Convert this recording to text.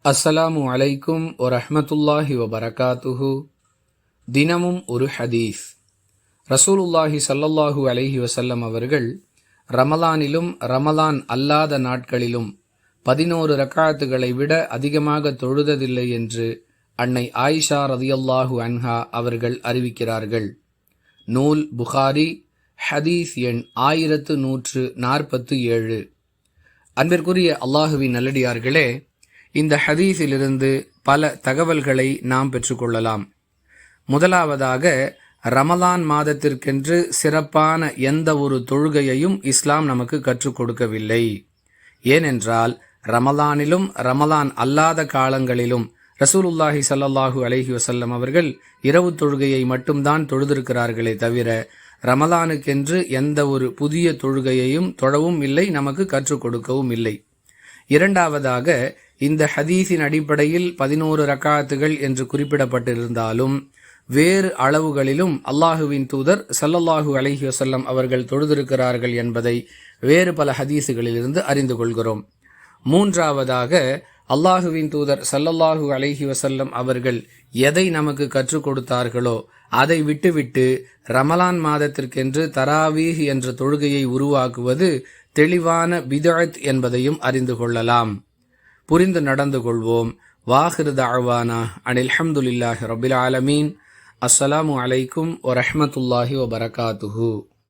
அஸ்ஸலாமு அலைக்கும் வரஹ்மத்துல்லாஹி வபரகாத்துஹு. தினமும் ஒரு ஹதீஸ். ரசூலுல்லாஹி ஸல்லல்லாஹு அலைஹி வஸல்லம் அவர்கள் ரமலானிலும் ரமலான் அல்லாத நாட்களிலும் 11 ரக்காத்துகளை விட அதிகமாக தொழுததில்லை என்று அன்னை ஆயிஷா ரதியல்லாஹு அன்ஹா அவர்கள் அறிவிக்கிறார்கள். நூல் புகாரி, ஹதீஸ் எண் 1147. அன்பிற்குரிய அல்லாஹுவின் நல்லடியார்களே, இந்த ஹதீஸிலிருந்து பல தகவல்களை நாம் பெற்றுக்கொள்ளலாம். முதலாவதாக, ரமலான் மாதத்திற்கென்று சிறப்பான எந்த ஒரு தொழுகையையும் இஸ்லாம் நமக்கு கற்றுக் கொடுக்கவில்லை. ஏனென்றால் ரமலானிலும் ரமலான் அல்லாத காலங்களிலும் ரசூலுல்லாஹி ஸல்லல்லாஹு அலைஹி வஸல்லம் அவர்கள் இரவு தொழுகையை மட்டும்தான் தொழுதிருக்கிறார்களே தவிர ரமலானுக்கென்று எந்த ஒரு புதிய தொழுகையையும் தொழவும் இல்லை, நமக்கு கற்றுக் கொடுக்கவும் இல்லை. இரண்டாவதாக, இந்த ஹதீஸின் அடிப்படையில் 11 ரக்காத்துகள் என்று குறிப்பிடப்பட்டிருந்தாலும் வேறு அளவுகளிலும் அல்லாஹுவின் தூதர் ஸல்லல்லாஹு அலைஹி வஸல்லம் அவர்கள் தொழுதிருக்கிறார்கள் என்பதை வேறு பல ஹதீஸுகளிலிருந்து அறிந்து கொள்கிறோம். மூன்றாவதாக, அல்லாஹுவின் தூதர் ஸல்லல்லாஹு அலைஹி வஸல்லம் அவர்கள் எதை நமக்கு கற்றுக் கொடுத்தார்களோ அதை விட்டுவிட்டு ரமலான் மாதத்திற்கென்று தராவீஹ் என்ற தொழுகையை உருவாக்குவது தெளிவான பித்அத் என்பதையும் அறிந்து கொள்ளலாம். புரிந்து நடந்து கொள்வோம். வாஹிரு தஅவானா அனில் ஹம்துலில்லாஹி ரப்பில் ஆலமீன். அஸ்ஸலாமு அலைக்கும் வரஹ்மத்துல்லாஹி வபரகாத்துஹு.